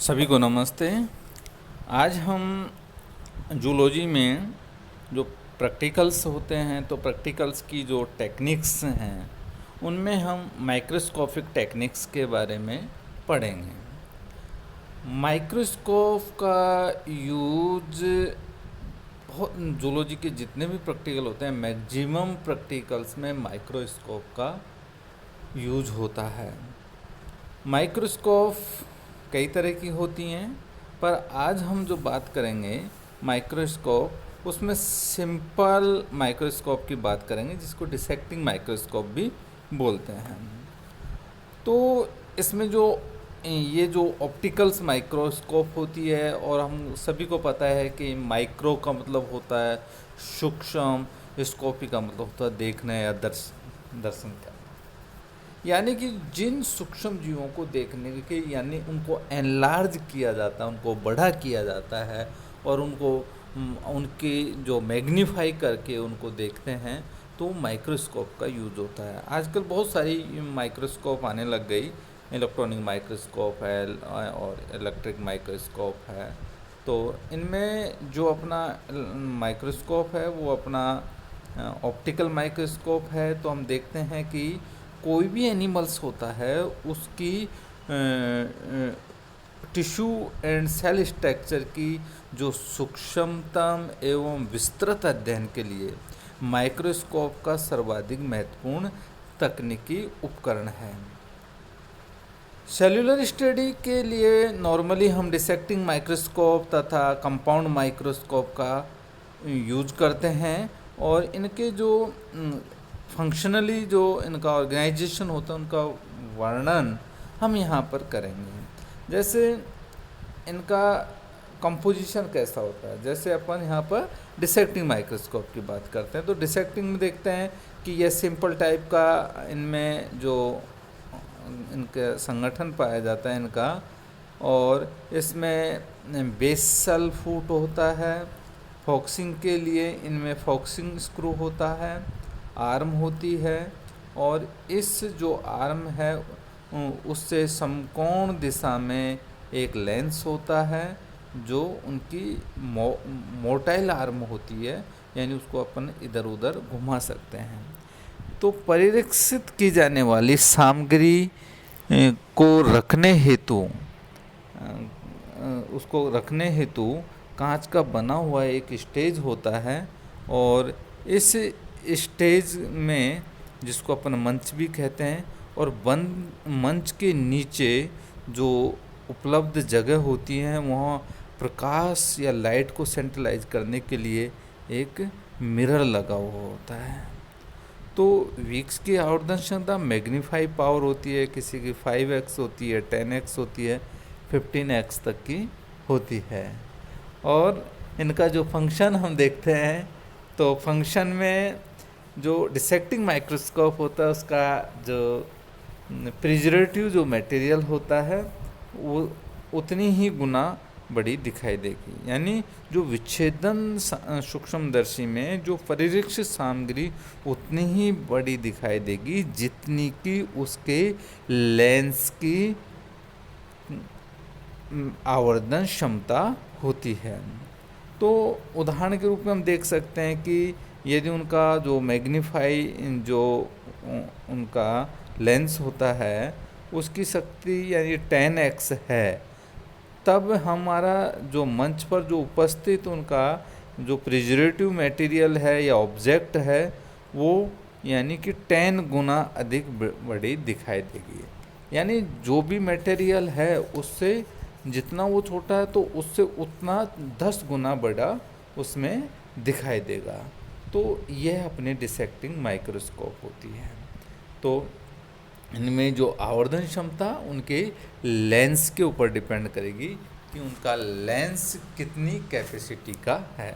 सभी को नमस्ते। आज हम जूलॉजी में जो प्रैक्टिकल्स होते हैं तो प्रैक्टिकल्स की जो टेक्निक्स हैं उनमें हम माइक्रोस्कोपिक टेक्निक्स के बारे में पढ़ेंगे। माइक्रोस्कोप का यूज बहुत जूलॉजी के जितने भी प्रैक्टिकल होते हैं मैक्सिमम प्रैक्टिकल्स में माइक्रोस्कोप का यूज होता है। माइक्रोस्कोप कई तरह की होती हैं, पर आज हम जो बात करेंगे माइक्रोस्कोप उसमें सिंपल माइक्रोस्कोप की बात करेंगे जिसको डिसेक्टिंग माइक्रोस्कोप भी बोलते हैं। तो इसमें जो ये जो ऑप्टिकल्स माइक्रोस्कोप होती है, और हम सभी को पता है कि माइक्रो का मतलब होता है सूक्ष्म, स्कोपी का मतलब होता है देखना या दर्शन करना, यानी कि जिन सूक्ष्म जीवों को देखने के यानी उनको एनलार्ज किया जाता है, उनको बड़ा किया जाता है और उनको उनके जो मैग्नीफाई करके उनको देखते हैं तो माइक्रोस्कोप का यूज़ होता है। आजकल बहुत सारी माइक्रोस्कोप आने लग गई, इलेक्ट्रॉनिक माइक्रोस्कोप है और इलेक्ट्रिक माइक्रोस्कोप है। तो इनमें जो अपना माइक्रोस्कोप है वो अपना ऑप्टिकल माइक्रोस्कोप है। तो हम देखते हैं कि कोई भी एनिमल्स होता है उसकी टिश्यू एंड सेल स्ट्रक्चर की जो सूक्ष्मतम एवं विस्तृत अध्ययन के लिए माइक्रोस्कोप का सर्वाधिक महत्वपूर्ण तकनीकी उपकरण है। सेल्यूलर स्टडी के लिए नॉर्मली हम डिसेक्टिंग माइक्रोस्कोप तथा कंपाउंड माइक्रोस्कोप का यूज करते हैं, और इनके जो फंक्शनली जो इनका ऑर्गेनाइजेशन होता है उनका वर्णन हम यहाँ पर करेंगे। जैसे इनका कंपोजिशन कैसा होता है, जैसे अपन यहाँ पर डिसेक्टिंग माइक्रोस्कोप की बात करते हैं तो डिसेक्टिंग में देखते हैं कि यह सिंपल टाइप का इनमें जो इनका संगठन पाया जाता है इनका, और इसमें बेसल फुट होता है। फोकसिंग के लिए इनमें फोकसिंग स्क्रू होता है, आर्म होती है, और इस जो आर्म है उससे समकोण दिशा में एक लेंस होता है जो उनकी मोटाइल आर्म होती है, यानी उसको अपन इधर उधर घुमा सकते हैं। तो परिरक्षित की जाने वाली सामग्री को रखने हेतु उसको रखने हेतु कांच का बना हुआ एक स्टेज होता है, और इस स्टेज में जिसको अपन मंच भी कहते हैं, और बंद मंच के नीचे जो उपलब्ध जगह होती है वहाँ प्रकाश या लाइट को सेंट्रलाइज करने के लिए एक मिरर लगा हुआ होता है। तो वीक्स की आवर्धन क्षमता मैग्नीफाई पावर होती है, किसी की 5x होती है, 10x होती है, 15x तक की होती है। और इनका जो फंक्शन हम देखते हैं तो फंक्शन में जो डिसेक्टिंग माइक्रोस्कोप होता है उसका जो प्रिजर्वेटिव जो मटेरियल होता है वो उतनी ही गुना बड़ी दिखाई देगी, यानी जो विच्छेदन सूक्ष्मदर्शी में जो परिरक्षित सामग्री उतनी ही बड़ी दिखाई देगी जितनी कि उसके लेंस की आवर्धन क्षमता होती है। तो उदाहरण के रूप में हम देख सकते हैं कि यदि उनका जो मैग्नीफाई जो उनका लेंस होता है उसकी शक्ति यानी 10x है, तब हमारा जो मंच पर जो उपस्थित उनका जो प्रिजर्वेटिव मटेरियल है या ऑब्जेक्ट है वो यानी कि 10 गुना अधिक बड़ी दिखाई देगी। यानी जो भी मटेरियल है उससे जितना वो छोटा है तो उससे उतना 10 गुना बड़ा उसमें दिखाई देगा। तो यह अपने डिसेक्टिंग माइक्रोस्कोप होती है। तो इनमें जो आवर्धन क्षमता उनके लेंस के ऊपर डिपेंड करेगी कि उनका लेंस कितनी कैपेसिटी का है।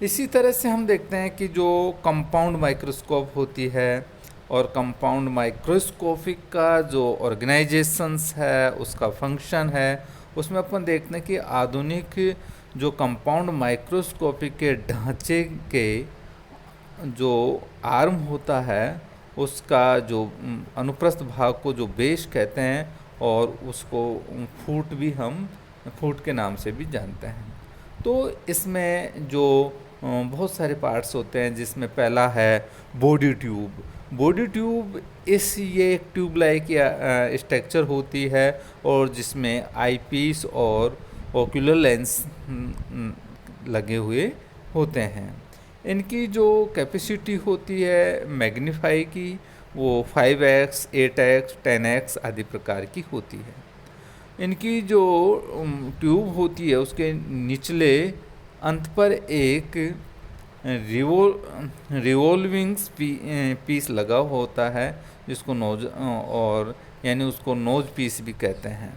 इसी तरह से हम देखते हैं कि जो कंपाउंड माइक्रोस्कोप होती है, और कंपाउंड माइक्रोस्कोपिक का जो ऑर्गेनाइजेशंस है उसका फंक्शन है, उसमें अपन देखते हैं कि आधुनिक जो कंपाउंड माइक्रोस्कोपिक के ढांचे के जो आर्म होता है उसका जो अनुप्रस्थ भाग को जो बेस कहते हैं और उसको फूट भी हम फूट के नाम से भी जानते हैं। तो इसमें जो बहुत सारे पार्ट्स होते हैं, जिसमें पहला है बॉडी ट्यूब। बॉडी ट्यूब ये एक ट्यूब लाइक या स्ट्रक्चर होती है, और जिसमें आईपीस और ओक्यूलर लेंस लगे हुए होते हैं। इनकी जो कैपेसिटी होती है मैग्नीफाई की, वो 5x, 8x, 10x आदि प्रकार की होती है। इनकी जो ट्यूब होती है उसके निचले अंत पर एक रिवॉल्विंग पीस लगा होता है, जिसको नोज और यानी उसको नोज पीस भी कहते हैं।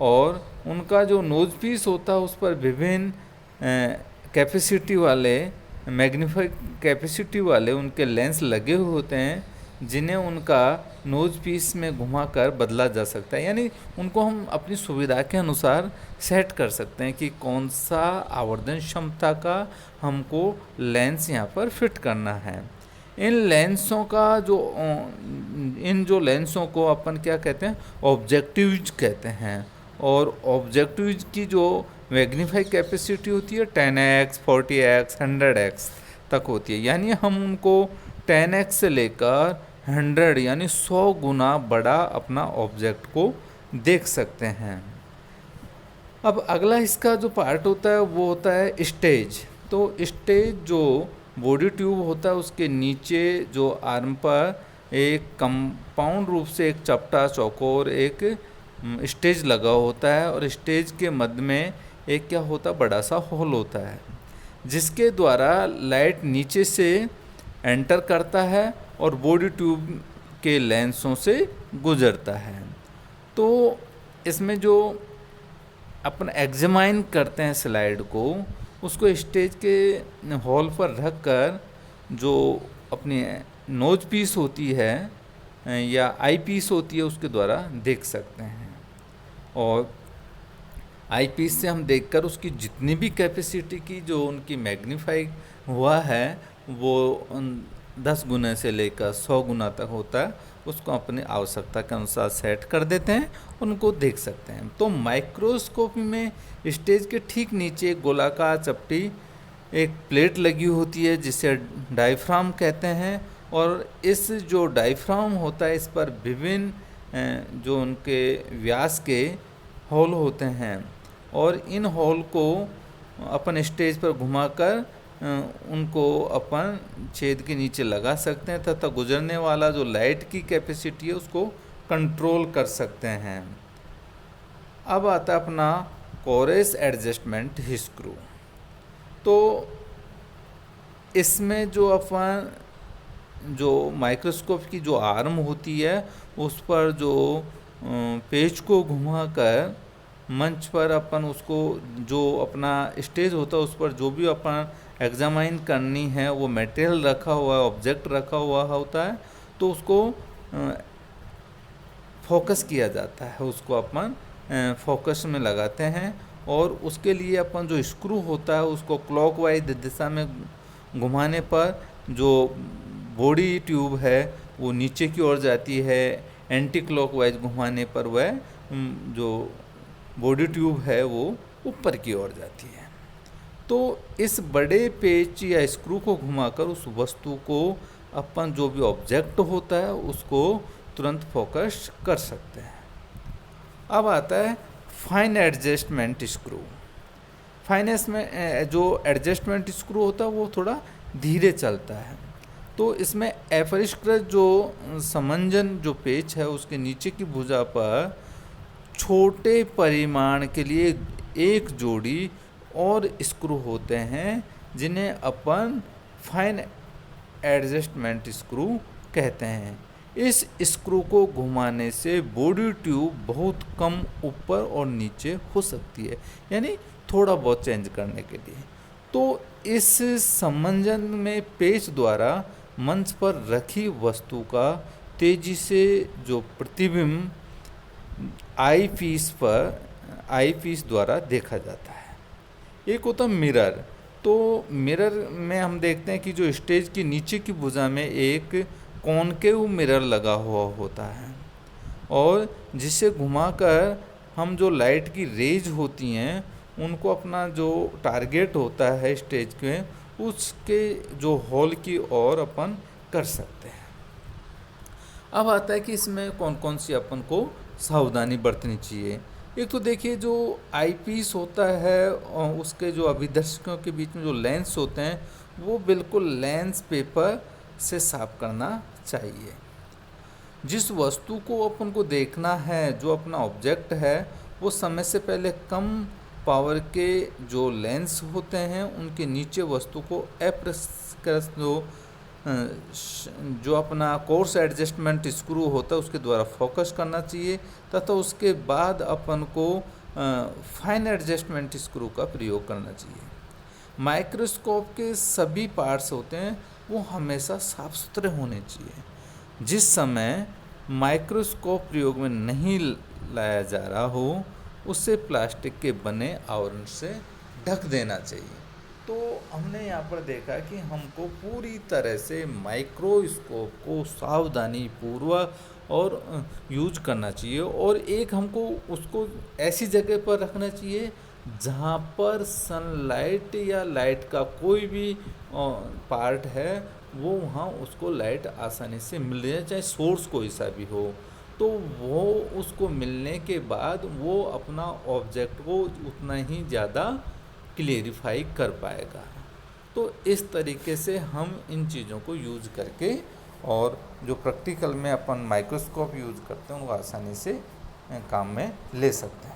और उनका जो नोज पीस होता है उस पर विभिन्न कैपेसिटी वाले मैग्नीफाई कैपेसिटी वाले उनके लेंस लगे हुए होते हैं, जिन्हें उनका नोज पीस में घुमाकर बदला जा सकता है। यानी उनको हम अपनी सुविधा के अनुसार सेट कर सकते हैं कि कौन सा आवर्धन क्षमता का हमको लेंस यहाँ पर फिट करना है। इन लेंसों का जो लेंसों को अपन क्या कहते हैं, ऑब्जेक्टिव्स कहते हैं। और ऑब्जेक्टिव्स की जो मैग्नीफाई कैपेसिटी होती है 10x, 40x, 100x तक होती है। यानी हम उनको 10x से लेकर 100 यानी 100 गुना बड़ा अपना ऑब्जेक्ट को देख सकते हैं। अब अगला इसका जो पार्ट होता है वो होता है स्टेज। तो स्टेज जो बॉडी ट्यूब होता है उसके नीचे जो आर्म पर एक कंपाउंड रूप से एक चपटा चौकोर एक स्टेज लगा होता है, और स्टेज के मध्य में एक क्या होता है, बड़ा सा होल होता है, जिसके द्वारा लाइट नीचे से एंटर करता है और बॉडी ट्यूब के लेंसों से गुजरता है। तो इसमें जो अपन एग्जामाइन करते हैं स्लाइड को, उसको स्टेज के हॉल पर रख कर जो अपनी नोज पीस होती है या आई पीस होती है उसके द्वारा देख सकते हैं। और आई पीस से हम देखकर उसकी जितनी भी कैपेसिटी की जो उनकी मैग्नीफाई हुआ है वो 10 गुना से लेकर 100 गुना तक होता है, उसको अपनी आवश्यकता के अनुसार सेट कर देते हैं, उनको देख सकते हैं। तो माइक्रोस्कोप में स्टेज के ठीक नीचे एक गोलाकार चपटी एक प्लेट लगी होती है जिसे डायफ्राम कहते हैं। और इस जो डायफ्राम होता है इस पर विभिन्न जो उनके व्यास के होल होते हैं, और इन होल को अपन स्टेज पर घुमाकर उनको अपन छेद के नीचे लगा सकते हैं तथा गुजरने वाला जो लाइट की कैपेसिटी है उसको कंट्रोल कर सकते हैं। अब आता है अपना कोरेस एडजस्टमेंट स्क्रू। तो इसमें जो अपन जो माइक्रोस्कोप की जो आर्म होती है उस पर जो पेज को घुमाकर मंच पर अपन उसको जो अपना स्टेज होता है उस पर जो भी अपन एग्जामाइन करनी है वो मटेरियल रखा हुआ है, ऑब्जेक्ट रखा हुआ होता है, तो उसको फोकस किया जाता है, उसको अपन फोकस में लगाते हैं। और उसके लिए अपन जो स्क्रू होता है उसको क्लॉकवाइज दिशा में घुमाने पर जो बॉडी ट्यूब है वो नीचे की ओर जाती है, एंटी क्लॉकवाइज घुमाने पर वह जो बॉडी ट्यूब है वो ऊपर की ओर जाती है। तो इस बड़े पेच या स्क्रू को घुमाकर उस वस्तु को अपन जो भी ऑब्जेक्ट होता है उसको तुरंत फोकस कर सकते हैं। अब आता है फाइन एडजस्टमेंट स्क्रू। फाइनेस में जो एडजस्टमेंट स्क्रू होता है वो थोड़ा धीरे चलता है। तो इसमें अपरिष्कृत जो समंजन जो पेच है उसके नीचे की भुजा पर छोटे परिमाण के लिए एक जोड़ी और स्क्रू होते हैं जिन्हें अपन फाइन एडजस्टमेंट स्क्रू कहते हैं। इस स्क्रू को घुमाने से बॉडी ट्यूब बहुत कम ऊपर और नीचे हो सकती है, यानी थोड़ा बहुत चेंज करने के लिए। तो इस समंजन में पेच द्वारा मंच पर रखी वस्तु का तेजी से जो प्रतिबिंब आई पीस द्वारा देखा जाता है। एक होता है मिरर। तो मिरर में हम देखते हैं कि जो स्टेज की नीचे की भुजा में एक कॉनकेव मिरर लगा हुआ होता है। और जिसे घुमाकर हम जो लाइट की रेज होती हैं उनको अपना जो टारगेट होता है स्टेज के उसके जो हॉल की ओर अपन कर सकते हैं। अब आता है कि इसमें कौन कौन सी अपन को सावधानी बरतनी चाहिए। एक तो देखिए जो आईपीस होता है और उसके जो अभिदर्शकों के बीच में जो लेंस होते हैं वो बिल्कुल लेंस पेपर से साफ करना चाहिए। जिस वस्तु को अपन को देखना है, जो अपना ऑब्जेक्ट है, वो समय से पहले कम पावर के जो लेंस होते हैं उनके नीचे वस्तु को एप्रेस जो अपना कोर्स एडजस्टमेंट स्क्रू होता है उसके द्वारा फोकस करना चाहिए तथा उसके बाद अपन को फाइन एडजस्टमेंट स्क्रू का प्रयोग करना चाहिए। माइक्रोस्कोप के सभी पार्ट्स होते हैं वो हमेशा साफ सुथरे होने चाहिए। जिस समय माइक्रोस्कोप प्रयोग में नहीं लाया जा रहा हो उसे प्लास्टिक के बने आवरण से ढक देना चाहिए। तो हमने यहाँ पर देखा कि हमको पूरी तरह से माइक्रोस्कोप को सावधानी पूर्वक और यूज करना चाहिए और एक हमको उसको ऐसी जगह पर रखना चाहिए जहाँ पर सनलाइट या लाइट का कोई भी पार्ट है वो वहाँ उसको लाइट आसानी से मिल जाए, चाहे सोर्स कोई सा भी हो, तो वो उसको मिलने के बाद वो अपना ऑब्जेक्ट को उतना ही ज़्यादा क्लियरिफाई कर पाएगा। तो इस तरीके से हम इन चीज़ों को यूज करके और जो प्रैक्टिकल में अपन माइक्रोस्कोप यूज करते हैं वो आसानी से काम में ले सकते हैं।